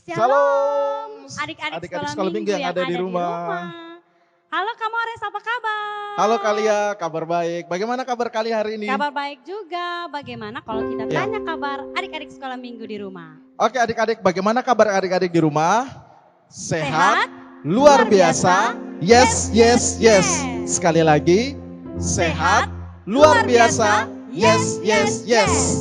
Shalom, Adik-adik adik-adik sekolah minggu yang ada di rumah. Halo Kak Mores, apa kabar? Halo Kalia, kabar baik. Bagaimana kabar Kalia hari ini? Kabar baik juga. Bagaimana kalau kita Ya. tanya kabar adik-adik sekolah minggu di rumah? Oke adik-adik, bagaimana kabar adik-adik di rumah? Sehat, luar luar biasa. biasa, Yes, yes, yes. yes. Sekali lagi, sehat, luar biasa. Yes, yes, yes.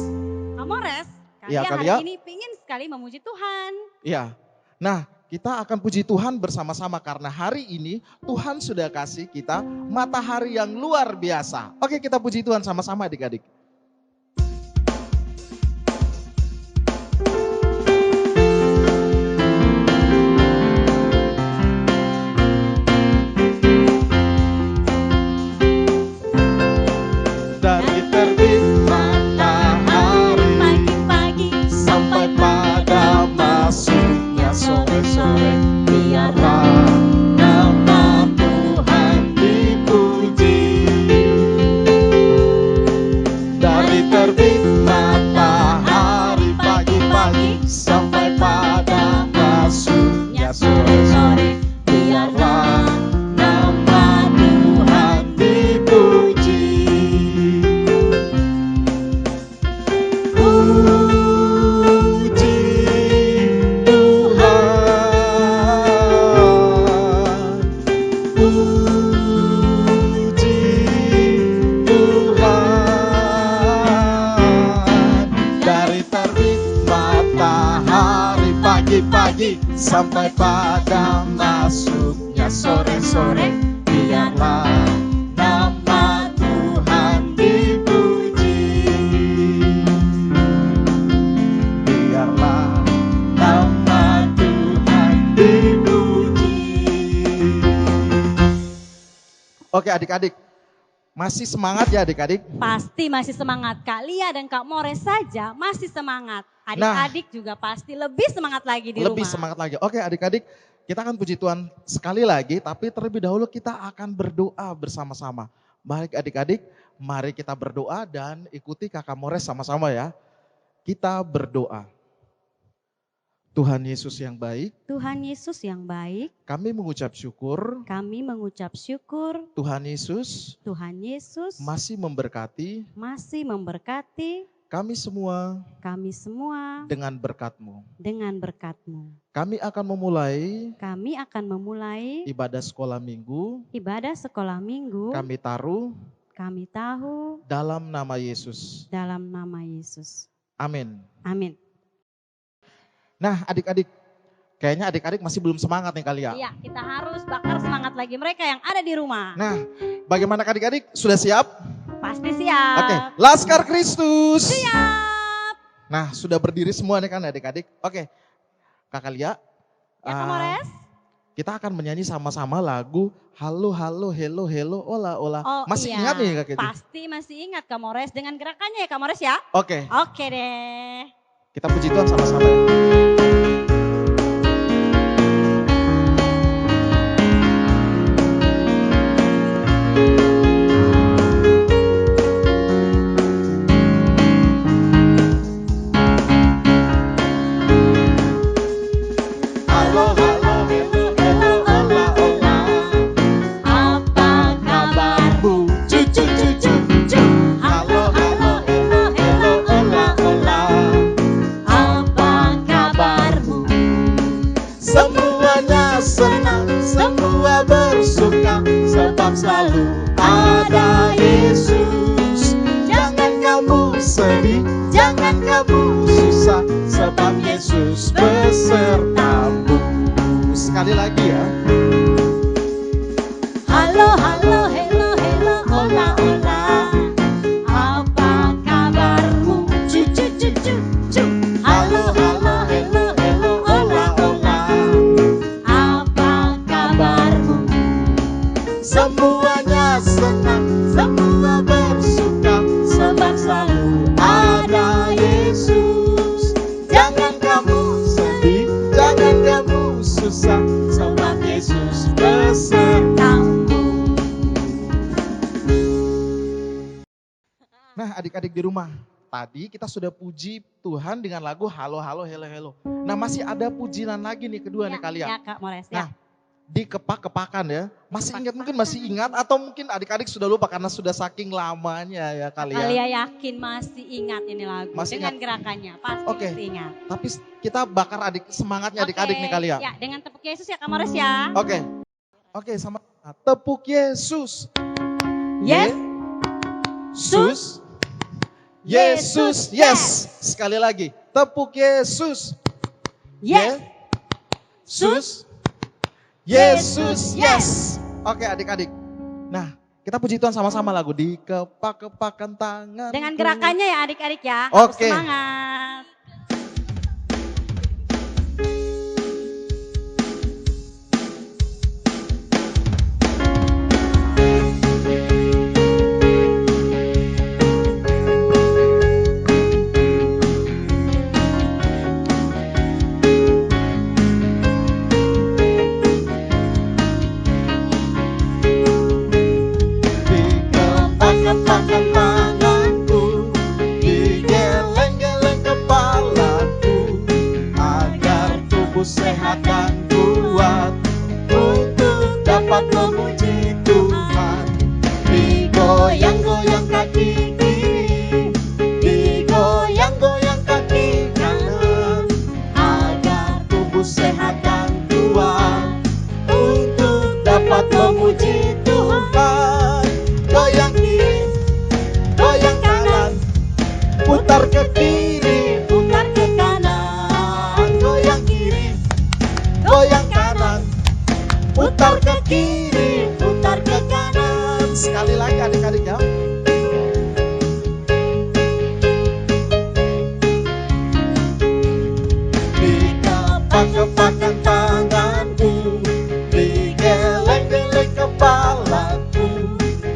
Kak Mores, Ya, kalian Kalia. hari ini pingin sekali memuji Tuhan. Ya, nah kita akan puji Tuhan bersama-sama karena hari ini Tuhan sudah kasih kita matahari yang luar biasa. Oke, kita puji Tuhan sama-sama adik-adik. Dari terbit matahari Pagi-pagi sampai pada masuknya sore-sore, biarlah nama Tuhan dipuji. Dari terbit matahari pagi-pagi sampai pada masuknya sore-sore, biarlah nama Tuhan dipuji. Puji Tuhan, puji Tuhan. Dari terbit matahari pagi-pagi sampai pada masuknya sore-sore, biarlah nama Tuhan dipuji. Biarlah nama Tuhan dipuji. Oke adik-adik, masih semangat ya adik-adik? Pasti masih semangat. Kak Lia dan Kak Mores saja masih semangat. Adik-adik juga pasti lebih semangat lagi di Lebih rumah. semangat lagi. Oke adik-adik, kita akan puji Tuhan sekali lagi, tapi terlebih dahulu kita akan berdoa bersama-sama. Baik adik-adik, mari kita berdoa dan ikuti Kakak Mores sama-sama ya. Kita berdoa. Tuhan Yesus yang baik, Tuhan Yesus yang baik, kami mengucap syukur. kami mengucap syukur Tuhan Yesus Tuhan Yesus masih memberkati masih memberkati kami semua kami semua dengan berkat-Mu. dengan berkat-Mu. Kami akan memulai Kami akan memulai ibadah sekolah minggu. ibadah sekolah minggu. Kami taruh Kami tahu dalam nama Yesus. dalam nama Yesus. Amin. Amin. Nah adik-adik, kayaknya adik-adik masih belum semangat nih kali ya. Iya, kita harus bakar semangat lagi mereka yang ada di rumah. Nah, bagaimana adik-adik? Sudah siap? Pasti siap. Oke, Laskar Kristus. Siap. Nah, sudah berdiri semua nih kan adik-adik. Oke, Kakak Lia. Ya Kak Mores? Kita akan menyanyi sama-sama lagu Halo Halo Hello Hello Ola Ola. Oh, Masih iya. ingat nih Kak Keti? Pasti masih ingat Kak Mores dengan gerakannya ya Kak Mores ya? Oke, Oke deh. kita puji Tuhan sama-sama ya. Halo halo hello hello ola ola. Apa kabarmu? Cu cu cu cu cu. Halo halo hello hello ola ola. Apa kabarmu? Semuanya senang, semua bersuka, sebab selalu ada Yesus. Jangan kamu sedih, jangan kamu susah, sebab Yesus besertamu. Sekali lagi ya. Halo halo hello hello ola ola. Apa kabarmu? Cu cu cu cu cu. Halo halo hello hello ola ola. Apa kabarmu? Semuanya senang, semua bersuka, sebab selalu ada Yesus. Jangan kamu sedih, jangan kamu susah, sebab Yesus besertamu. Nah adik-adik di rumah, tadi kita sudah puji Tuhan dengan lagu Halo Halo Hello Hello. Nah masih ada pujian lagi nih kedua nih kali ya. Ya Kak Mores, Nah ya. di kepak-kepakan ya. Masih ingat, mungkin masih ingat atau mungkin adik-adik sudah lupa karena sudah saking lamanya ya kali ya. Kalian yakin masih ingat ini lagu Masih dengan ingat. gerakannya, pasti Oke. masih ingat. Tapi kita bakar semangatnya adik-adik nih kali ya. Ya, dengan tepuk Yesus ya Kak Mores ya. Oke. Oke, sama tepuk Yesus. Yes. Yesus. Yesus. Yes. Sekali lagi. Tepuk Yesus. Yes. Yesus. Yesus. Yes. Oke, adik-adik. Nah, kita puji Tuhan sama-sama lagu di kepak-kepakan tangan. Dengan gerakannya ya adik-adik ya. Oke. Harus semangat. Kepakan tanganku, digeleng-geleng kepalaku, agar tubuh sehat dan kuat untuk dapat memuji Tuhan. Digoyang-goyang kaki kiri, digoyang-goyang kaki kanan, agar tubuh sehat dan kuat untuk dapat memuji Tuhan. Goyang kiri, goyang kanan, putar ke kiri, putar ke kanan. Goyang kiri, goyang kanan, putar ke kiri, putar ke kanan. Sekali lagi adik-adik ya. Dikepak-kepakan tanganku, digeleng-geleng kepalaku,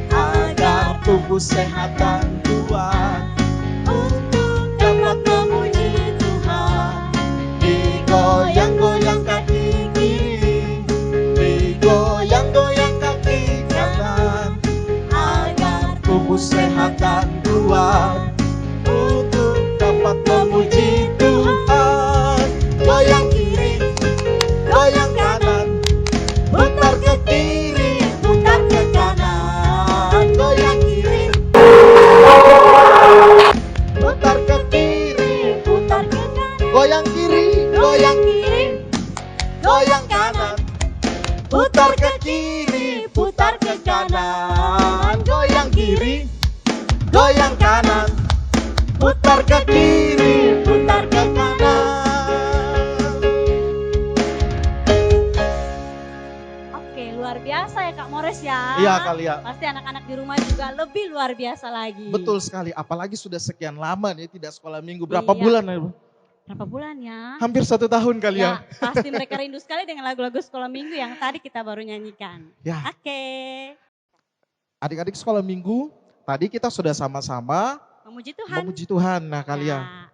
agar tubuh sehat dan kuat untuk dapat memuji Tuhan. Digoyang-goyang kaki kiri, digoyang-goyang kaki kanan, agar tubuh sehat dan kuat untuk dapat memuji Tuhan. Goyang kiri, goyang kanan, putar ke kiri, putar ke kanan. Goyang kiri, putar ke kiri, putar ke kanan. Goyang kiri, goyang kiri, goyang kanan, putar ke kiri, putar ke kanan. Goyang kiri, goyang kanan, putar ke kiri, putar ke kanan. Oke, luar biasa ya Kak Mores ya. Iya kali ya. Pasti anak-anak di rumah juga lebih luar biasa lagi. Betul sekali, apalagi sudah sekian lama nih tidak sekolah minggu. Berapa Iya. bulan ya? Berapa bulan ya? Hampir 1 tahun kali ya. Pasti mereka rindu sekali dengan lagu-lagu sekolah minggu yang tadi kita baru nyanyikan. Ya, Oke. adik-adik sekolah minggu, tadi kita sudah sama-sama Memuji Tuhan. memuji Tuhan. Nah kalian, Ya.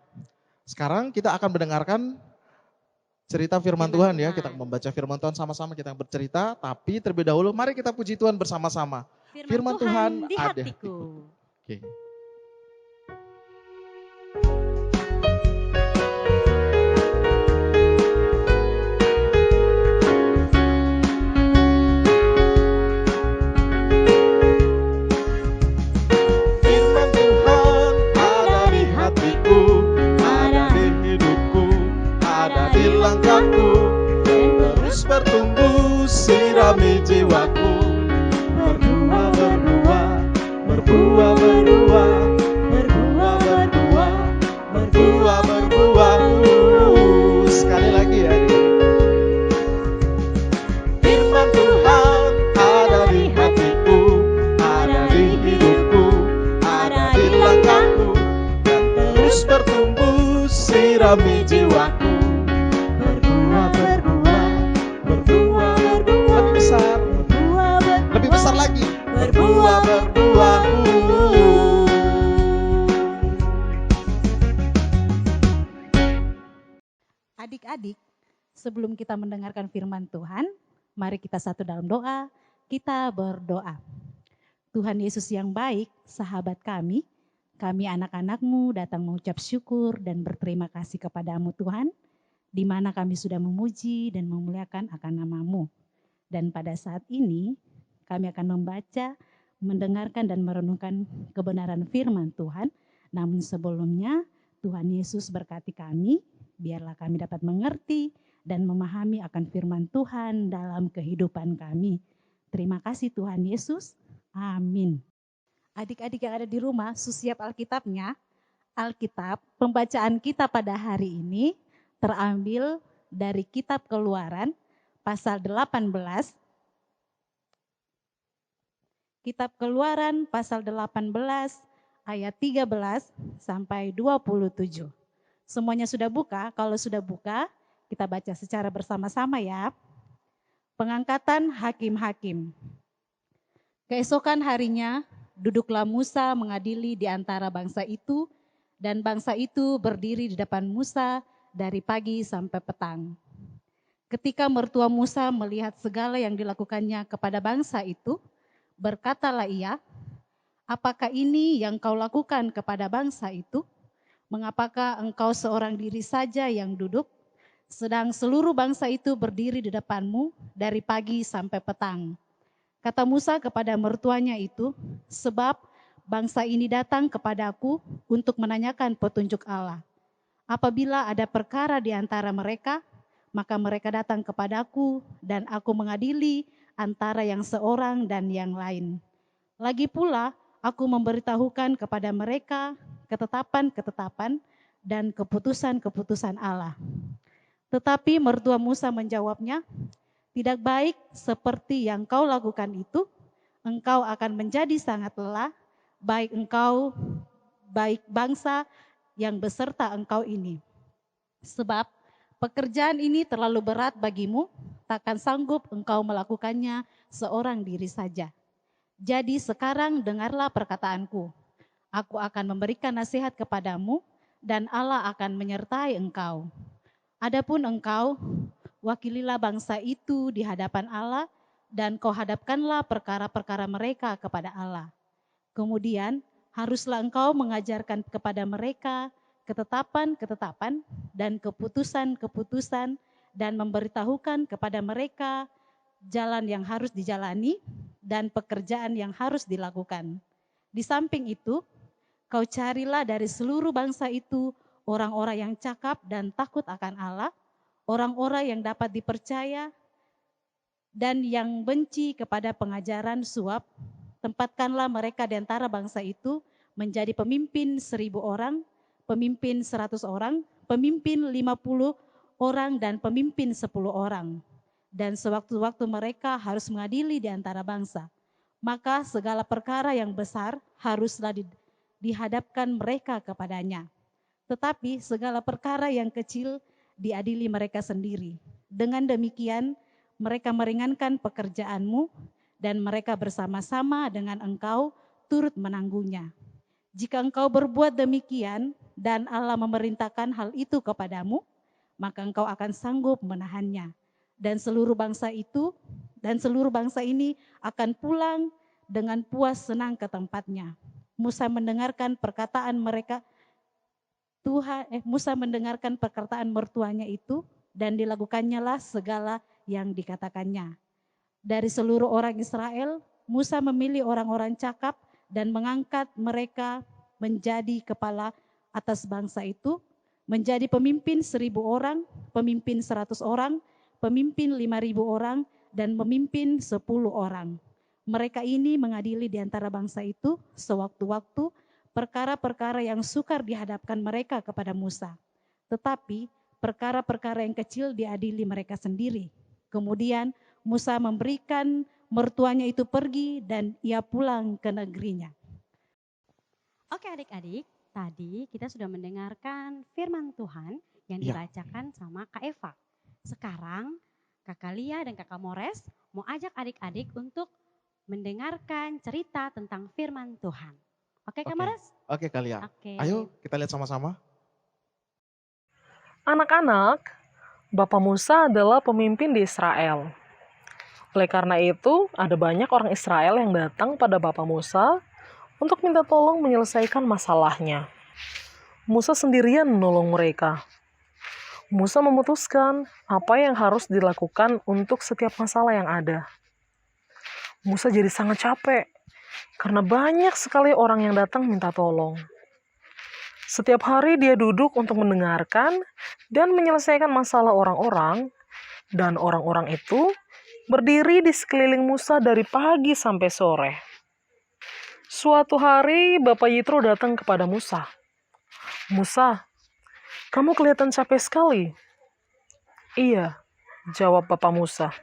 sekarang kita akan mendengarkan cerita firman Tuhan ya. Kita membaca firman Tuhan sama-sama, kita bercerita. Tapi terlebih dahulu mari kita puji Tuhan bersama-sama. Firman Tuhan di ada. hatiku. Oke. Firman Tuhan ada di hatiku, ada di hidupku, ada di langkahku, dan terus bertumbuh sirami jiwaku. Berbuah, berbuah, berbuah, berbuah, berbuah, berbuah, berbuah, berbuah. Sekali lagi ya. Firman Tuhan ada di hatiku, ada di hidupku, ada di langkahku, dan terus bertumbuh sirami jiwaku. Berbuah, berbuah, berbuah, berbuah. Lebih besar, lebih besar lagi. Berbuah, berbuah. Adik-adik, sebelum kita mendengarkan firman Tuhan, mari kita satu dalam doa, kita berdoa. Tuhan Yesus yang baik, sahabat kami, kami anak-anak-Mu datang mengucap syukur dan berterima kasih kepada-Mu Tuhan, di mana kami sudah memuji dan memuliakan akan nama-Mu. Dan pada saat ini kami akan membaca, mendengarkan dan merenungkan kebenaran firman Tuhan. Namun sebelumnya Tuhan Yesus berkati kami, biarlah kami dapat mengerti dan memahami akan firman Tuhan dalam kehidupan kami. Terima kasih Tuhan Yesus. Amin. Adik-adik yang ada di rumah, susiap Alkitabnya. Alkitab, pembacaan kita pada hari ini terambil dari kitab Keluaran pasal 18. Kitab Keluaran pasal 18 ayat 13 sampai 27. Semuanya sudah buka? Kalau sudah buka, kita baca secara bersama-sama ya. Pengangkatan hakim-hakim. Keesokan harinya, duduklah Musa mengadili di antara bangsa itu, dan bangsa itu berdiri di depan Musa dari pagi sampai petang. Ketika mertua Musa melihat segala yang dilakukannya kepada bangsa itu, berkatalah ia, apakah ini yang kau lakukan kepada bangsa itu? Mengapakah engkau seorang diri saja yang duduk, sedang seluruh bangsa itu berdiri di depanmu dari pagi sampai petang? Kata Musa kepada mertuanya itu, sebab bangsa ini datang kepadaku untuk menanyakan petunjuk Allah. Apabila ada perkara di antara mereka, maka mereka datang kepadaku dan aku mengadili antara yang seorang dan yang lain. Lagi pula, aku memberitahukan kepada mereka ketetapan-ketetapan dan keputusan-keputusan Allah. Tetapi mertua Musa menjawabnya, tidak baik seperti yang kau lakukan itu, engkau akan menjadi sangat lelah, baik engkau, baik bangsa yang beserta engkau ini. Sebab pekerjaan ini terlalu berat bagimu, takkan sanggup engkau melakukannya seorang diri saja. Jadi sekarang dengarlah perkataanku. Aku akan memberikan nasihat kepadamu dan Allah akan menyertai engkau. Adapun engkau, wakililah bangsa itu di hadapan Allah dan kau hadapkanlah perkara-perkara mereka kepada Allah. Kemudian haruslah engkau mengajarkan kepada mereka ketetapan-ketetapan dan keputusan-keputusan dan memberitahukan kepada mereka jalan yang harus dijalani dan pekerjaan yang harus dilakukan. Di samping itu, kau carilah dari seluruh bangsa itu orang-orang yang cakap dan takut akan Allah, orang-orang yang dapat dipercaya dan yang benci kepada pengajaran suap. Tempatkanlah mereka di antara bangsa itu menjadi pemimpin 1.000 orang, pemimpin 100 orang, pemimpin 50 orang, dan pemimpin 10 orang. Dan sewaktu-waktu mereka harus mengadili di antara bangsa. Maka segala perkara yang besar haruslah dihadapkan mereka kepadanya. Tetapi segala perkara yang kecil diadili mereka sendiri. Dengan demikian mereka meringankan pekerjaanmu dan mereka bersama-sama dengan engkau turut menanggungnya. Jika engkau berbuat demikian dan Allah memerintahkan hal itu kepadamu, maka engkau akan sanggup menahannya. Dan seluruh bangsa ini akan pulang dengan puas senang ke tempatnya. Musa mendengarkan perkataan mertuanya itu dan dilakukannya lah segala yang dikatakannya. Dari seluruh orang Israel, Musa memilih orang-orang cakap dan mengangkat mereka menjadi kepala atas bangsa itu, menjadi pemimpin 1.000 orang, pemimpin 100 orang, pemimpin 5.000 orang, dan pemimpin 10 orang. Mereka ini mengadili di antara bangsa itu sewaktu-waktu perkara-perkara yang sukar dihadapkan mereka kepada Musa. Tetapi perkara-perkara yang kecil diadili mereka sendiri. Kemudian Musa memberikan mertuanya itu pergi dan ia pulang ke negerinya. Oke adik-adik, tadi kita sudah mendengarkan firman Tuhan yang dibacakan sama Kak Eva. Sekarang Kakak Lia dan Kakak Mores mau ajak adik-adik untuk mendengarkan cerita tentang firman Tuhan. Oke Kak Mores? Oke Kak Lia. Ayo kita lihat sama-sama. Anak-anak, Bapak Musa adalah pemimpin di Israel. Oleh karena itu, ada banyak orang Israel yang datang pada Bapak Musa untuk minta tolong menyelesaikan masalahnya. Musa sendirian menolong mereka. Musa memutuskan apa yang harus dilakukan untuk setiap masalah yang ada. Musa jadi sangat capek karena banyak sekali orang yang datang minta tolong. Setiap hari dia duduk untuk mendengarkan dan menyelesaikan masalah orang-orang, dan orang-orang itu berdiri di sekeliling Musa dari pagi sampai sore. Suatu hari Bapak Yitro datang kepada Musa. "Musa, kamu kelihatan capek sekali." "Iya," jawab Bapak Musa,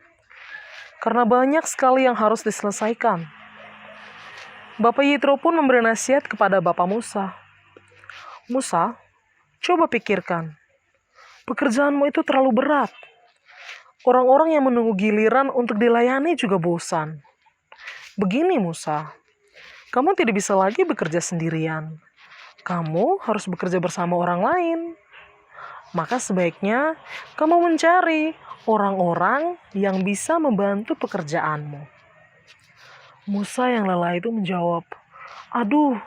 "karena banyak sekali yang harus diselesaikan." Bapak Yitro pun memberi nasihat kepada Bapak Musa. "Musa, coba pikirkan. Pekerjaanmu itu terlalu berat. Orang-orang yang menunggu giliran untuk dilayani juga bosan. Begini Musa, kamu tidak bisa lagi bekerja sendirian. Kamu harus bekerja bersama orang lain. Maka sebaiknya kamu mencari orang-orang yang bisa membantu pekerjaanmu." Musa yang lelah itu menjawab, "Aduh,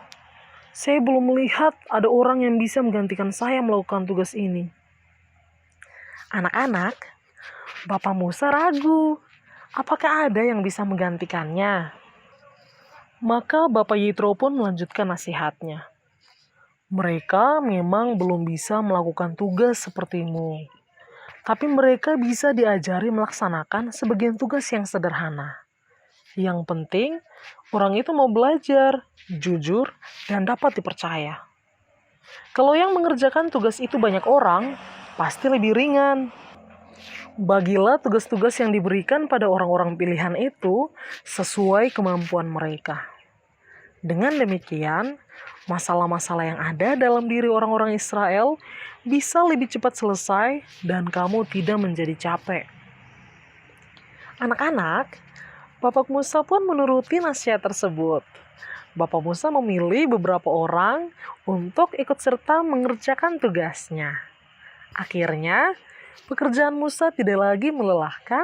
saya belum melihat ada orang yang bisa menggantikan saya melakukan tugas ini." Anak-anak, Bapak Musa ragu, apakah ada yang bisa menggantikannya? Maka Bapak Yitro pun melanjutkan nasihatnya. "Mereka memang belum bisa melakukan tugas sepertimu, tapi mereka bisa diajari melaksanakan sebagian tugas yang sederhana. Yang penting, orang itu mau belajar, jujur, dan dapat dipercaya. Kalau yang mengerjakan tugas itu banyak orang, pasti lebih ringan. Bagilah tugas-tugas yang diberikan pada orang-orang pilihan itu sesuai kemampuan mereka. Dengan demikian, masalah-masalah yang ada dalam diri orang-orang Israel bisa lebih cepat selesai dan kamu tidak menjadi capek." Anak-anak, Bapak Musa pun menuruti nasihat tersebut. Bapak Musa memilih beberapa orang untuk ikut serta mengerjakan tugasnya. Akhirnya, pekerjaan Musa tidak lagi melelahkan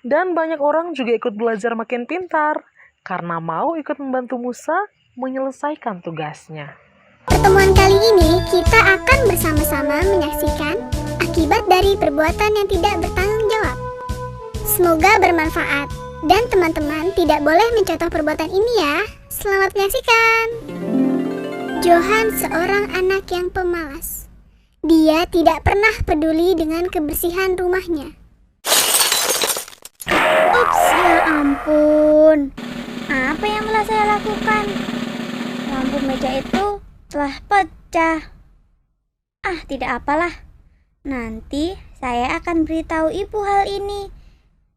dan banyak orang juga ikut belajar makin pintar karena mau ikut membantu Musa menyelesaikan tugasnya. Pertemuan kali ini kita akan bersama-sama menyaksikan akibat dari perbuatan yang tidak bertanggung jawab. Semoga bermanfaat dan teman-teman tidak boleh mencontoh perbuatan ini ya. Selamat menyaksikan. Johan seorang anak yang pemalas. Dia tidak pernah peduli dengan kebersihan rumahnya. Ups, ya ampun. Apa yang telah saya lakukan? Lampu meja itu telah pecah. Tidak apalah. Nanti saya akan beritahu ibu hal ini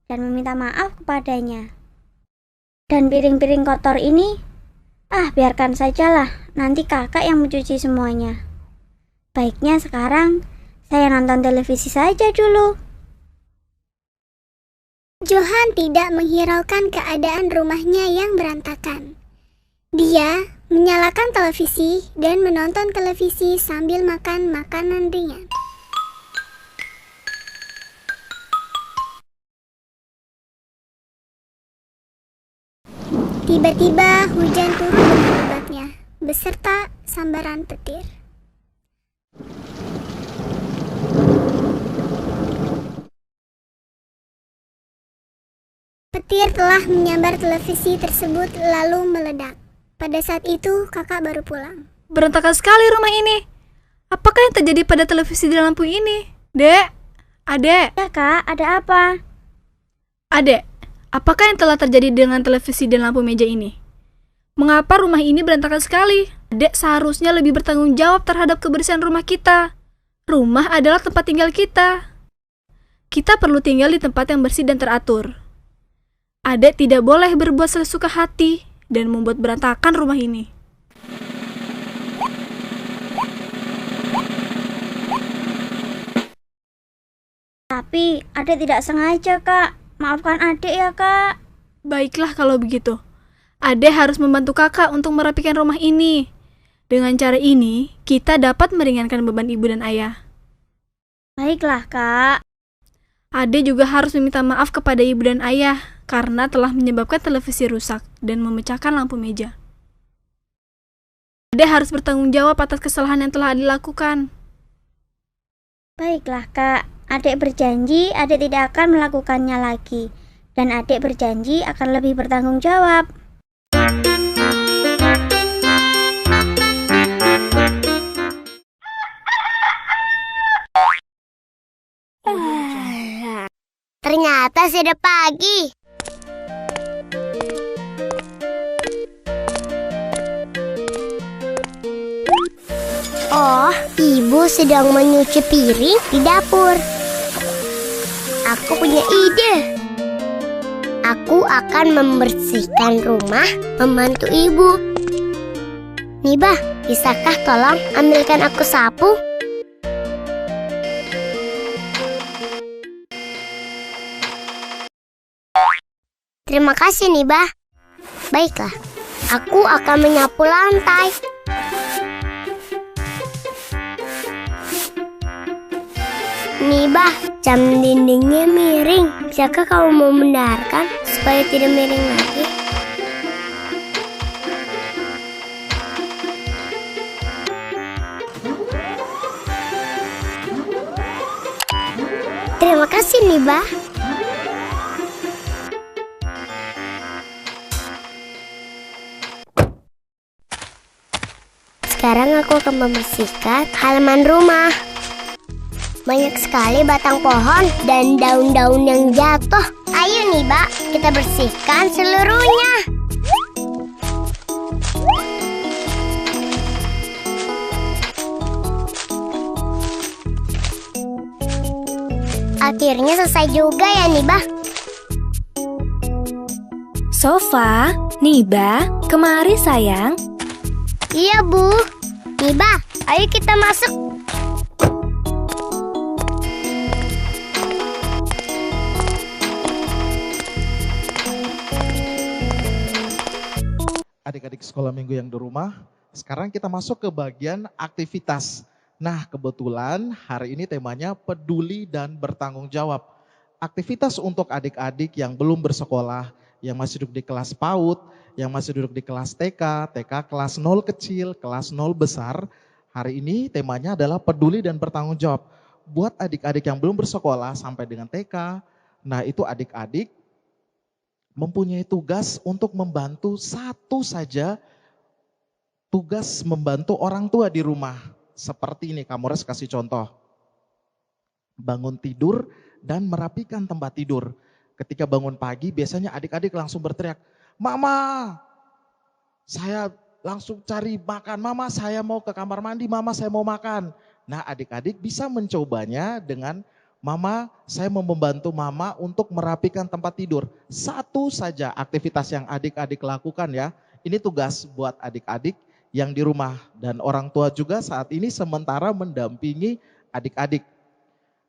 dan meminta maaf kepadanya. Dan piring-piring kotor ini, biarkan sajalah. Nanti kakak yang mencuci semuanya. Baiknya sekarang saya nonton televisi saja dulu. Johan tidak menghiraukan keadaan rumahnya yang berantakan. Dia menyalakan televisi dan menonton televisi sambil makan makanan ringan. Tiba-tiba hujan turun dengan lebatnya, beserta sambaran petir. Petir telah menyambar televisi tersebut lalu meledak. Pada saat itu kakak baru pulang. Berantakan sekali rumah ini. Apakah yang terjadi pada televisi dan lampu ini? Dek, Adek. Ya kak, ada apa? Adek, apakah yang telah terjadi dengan televisi dan lampu meja ini? Mengapa rumah ini berantakan sekali? Adek seharusnya lebih bertanggung jawab terhadap kebersihan rumah kita. Rumah adalah tempat tinggal kita. Kita perlu tinggal di tempat yang bersih dan teratur. Adek tidak boleh berbuat sesuka hati dan membuat berantakan rumah ini. Tapi adek tidak sengaja kak. Maafkan adek ya kak. Baiklah kalau begitu. Adek harus membantu kakak untuk merapikan rumah ini. Dengan cara ini, kita dapat meringankan beban ibu dan ayah. Baiklah kak. Adek juga harus meminta maaf kepada ibu dan ayah karena telah menyebabkan televisi rusak dan memecahkan lampu meja. Adik harus bertanggung jawab atas kesalahan yang telah dilakukan. Baiklah Kak, adik berjanji adik tidak akan melakukannya lagi. Dan adik berjanji akan lebih bertanggung jawab. Ternyata sudah pagi. Oh, ibu sedang menyuci piring di dapur. Aku punya ide. Aku akan membersihkan rumah membantu ibu. Nibah, bisakah tolong ambilkan aku sapu? Terima kasih, Nibah. Baiklah, aku akan menyapu lantai. Nibah, jam dindingnya miring. Bisakah kamu mau mendaharkan supaya tidak miring lagi? Terima kasih, Nibah. Sekarang aku akan membersihkan halaman rumah. Banyak sekali batang pohon dan daun-daun yang jatuh. Ayo Nibah, kita bersihkan seluruhnya. Akhirnya selesai juga ya Nibah. Sofa, Nibah, kemari sayang. Iya Bu. Nibah, ayo kita masuk. Adik-adik sekolah minggu yang di rumah, sekarang kita masuk ke bagian aktivitas. Nah, kebetulan hari ini temanya peduli dan bertanggung jawab. Aktivitas untuk adik-adik yang belum bersekolah, yang masih duduk di kelas PAUD, yang masih duduk di kelas TK, TK kelas 0 kecil, kelas 0 besar. Hari ini temanya adalah peduli dan bertanggung jawab. Buat adik-adik yang belum bersekolah sampai dengan TK, nah itu adik-adik mempunyai tugas untuk membantu satu saja, tugas membantu orang tua di rumah. Seperti ini, Kamores kasih contoh. Bangun tidur dan merapikan tempat tidur. Ketika bangun pagi biasanya adik-adik langsung berteriak, "Mama, saya langsung cari makan. Mama, saya mau ke kamar mandi. Mama, saya mau makan." Nah, adik-adik bisa mencobanya dengan, "Mama, saya mau membantu Mama untuk merapikan tempat tidur." Satu saja aktivitas yang adik-adik lakukan ya. Ini tugas buat adik-adik yang di rumah. Dan orang tua juga saat ini sementara mendampingi adik-adik.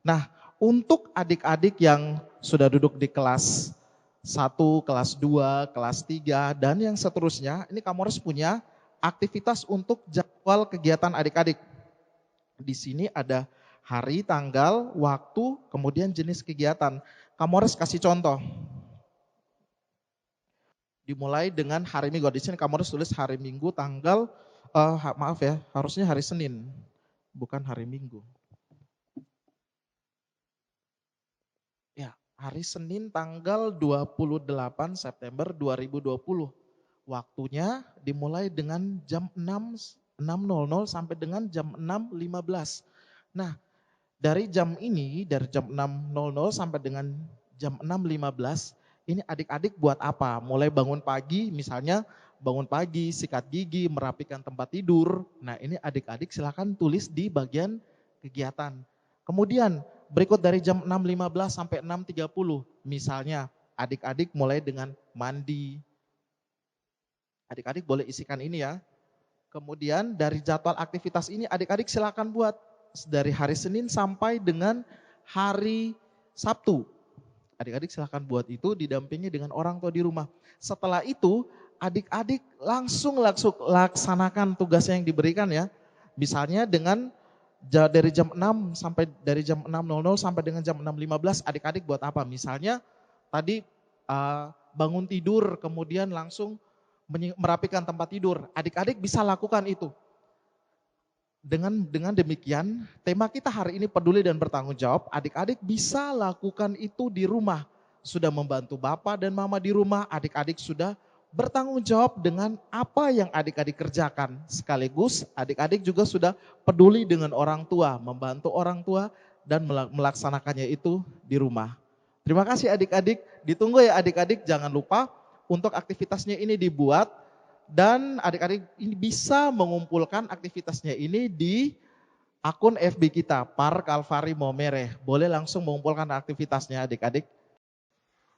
Nah, untuk adik-adik yang sudah duduk di kelas 1, kelas 2, kelas 3, dan yang seterusnya, ini Kamores punya aktivitas untuk jadwal kegiatan adik-adik. Di sini ada hari, tanggal, waktu, kemudian jenis kegiatan. Kamores kasih contoh. Dimulai dengan hari Minggu. Di sini Kamores tulis hari Minggu tanggal, maaf ya, harusnya hari Senin, bukan hari Minggu. Ya, hari Senin tanggal 28 September 2020. Waktunya dimulai dengan jam 6.00 sampai dengan jam 6.15. Nah, dari jam ini, dari jam 6.00 sampai dengan jam 6.15, ini adik-adik buat apa? Mulai bangun pagi, misalnya bangun pagi, sikat gigi, merapikan tempat tidur. Nah, ini adik-adik silakan tulis di bagian kegiatan. Kemudian berikut dari jam 6.15 sampai 6.30, misalnya adik-adik mulai dengan mandi. Adik-adik boleh isikan ini ya. Kemudian dari jadwal aktivitas ini adik-adik silakan buat dari hari Senin sampai dengan hari Sabtu. Adik-adik silakan buat itu didampingi dengan orang tua di rumah. Setelah itu adik-adik langsung laksanakan tugas yang diberikan ya. Misalnya dengan dari jam 6 sampai dari jam 6.00 sampai dengan jam 6.15 adik-adik buat apa? Misalnya tadi bangun tidur kemudian langsung merapikan tempat tidur. Adik-adik bisa lakukan itu. Dengan demikian, tema kita hari ini peduli dan bertanggung jawab. Adik-adik bisa lakukan itu di rumah. Sudah membantu Bapak dan Mama di rumah, adik-adik sudah bertanggung jawab dengan apa yang adik-adik kerjakan. Sekaligus adik-adik juga sudah peduli dengan orang tua, membantu orang tua dan melaksanakannya itu di rumah. Terima kasih adik-adik, ditunggu ya adik-adik, jangan lupa untuk aktivitasnya ini dibuat dan adik-adik ini bisa mengumpulkan aktivitasnya ini di akun FB kita, Par Kalvari Maumere. Boleh langsung mengumpulkan aktivitasnya adik-adik.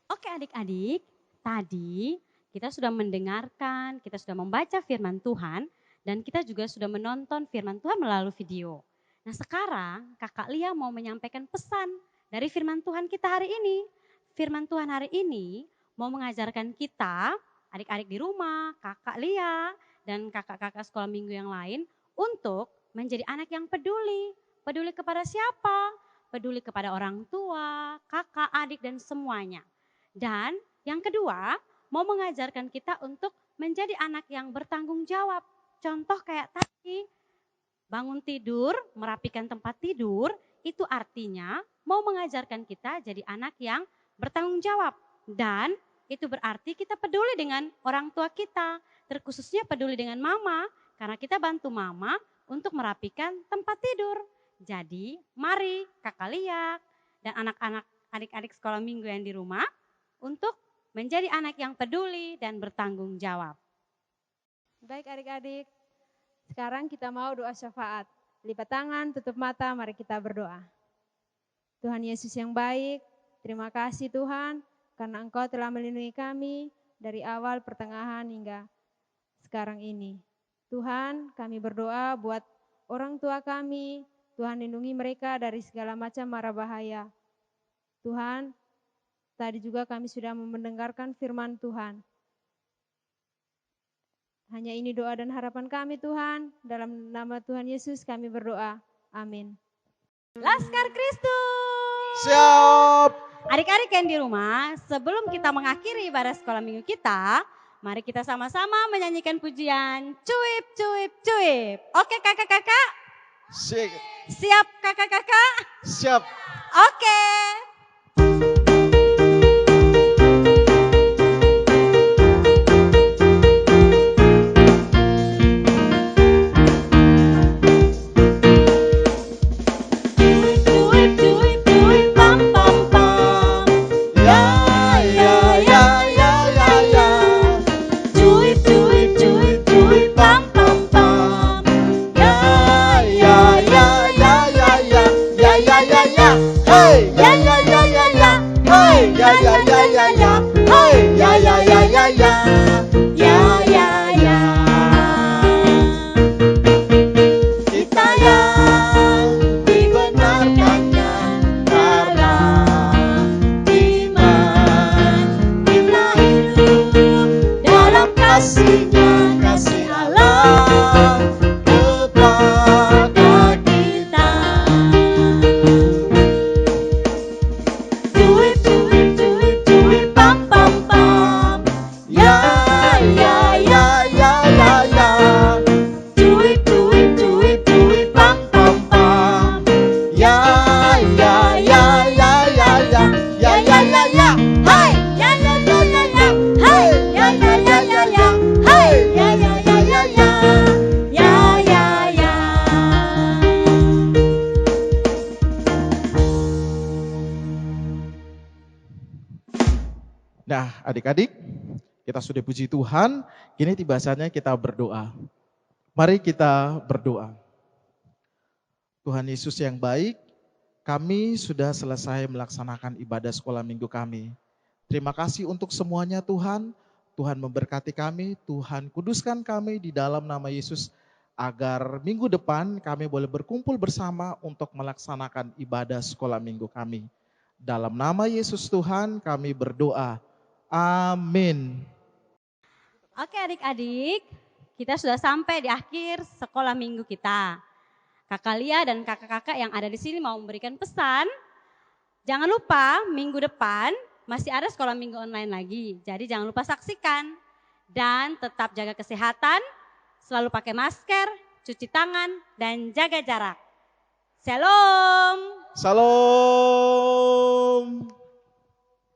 Oke adik-adik, tadi kita sudah mendengarkan, kita sudah membaca firman Tuhan, dan kita juga sudah menonton firman Tuhan melalui video. Nah sekarang Kakak Lia mau menyampaikan pesan dari firman Tuhan kita hari ini. Firman Tuhan hari ini mau mengajarkan kita, adik-adik di rumah, Kakak Lia, dan kakak-kakak sekolah minggu yang lain, untuk menjadi anak yang peduli. Peduli kepada siapa? Peduli kepada orang tua, kakak, adik, dan semuanya. Dan yang kedua, mau mengajarkan kita untuk menjadi anak yang bertanggung jawab. Contoh kayak tadi, bangun tidur, merapikan tempat tidur, itu artinya mau mengajarkan kita jadi anak yang bertanggung jawab. Dan itu berarti kita peduli dengan orang tua kita, terkhususnya peduli dengan mama, karena kita bantu mama untuk merapikan tempat tidur. Jadi mari Kakak Lia dan anak-anak adik-adik sekolah minggu yang di rumah untuk menjadi anak yang peduli dan bertanggung jawab. Baik adik-adik, sekarang kita mau doa syafaat. Lipat tangan, tutup mata, mari kita berdoa. Tuhan Yesus yang baik, terima kasih Tuhan karena Engkau telah melindungi kami dari awal, pertengahan hingga sekarang ini. Tuhan, kami berdoa buat orang tua kami, Tuhan lindungi mereka dari segala macam mara bahaya. Tuhan, tadi juga kami sudah mendengarkan firman Tuhan. Hanya ini doa dan harapan kami Tuhan. Dalam nama Tuhan Yesus kami berdoa. Amin. Laskar Kristus. Siap. Adik-adik yang di rumah, sebelum kita mengakhiri ibadah sekolah minggu kita, mari kita sama-sama menyanyikan pujian cuip, cuip, cuip. Oke kakak-kakak? Siap kakak-kakak? Siap. Oke. Nah adik-adik, kita sudah puji Tuhan, kini tiba saatnya kita berdoa. Mari kita berdoa. Tuhan Yesus yang baik, kami sudah selesai melaksanakan ibadah sekolah minggu kami. Terima kasih untuk semuanya Tuhan. Tuhan memberkati kami, Tuhan kuduskan kami di dalam nama Yesus. Agar minggu depan kami boleh berkumpul bersama untuk melaksanakan ibadah sekolah minggu kami. Dalam nama Yesus Tuhan kami berdoa. Amin. Oke adik-adik, kita sudah sampai di akhir sekolah minggu kita. Kakak Lia dan kakak-kakak yang ada di sini mau memberikan pesan. Jangan lupa minggu depan masih ada sekolah minggu online lagi. Jadi jangan lupa saksikan. Dan tetap jaga kesehatan, selalu pakai masker, cuci tangan, dan jaga jarak. Shalom. Shalom.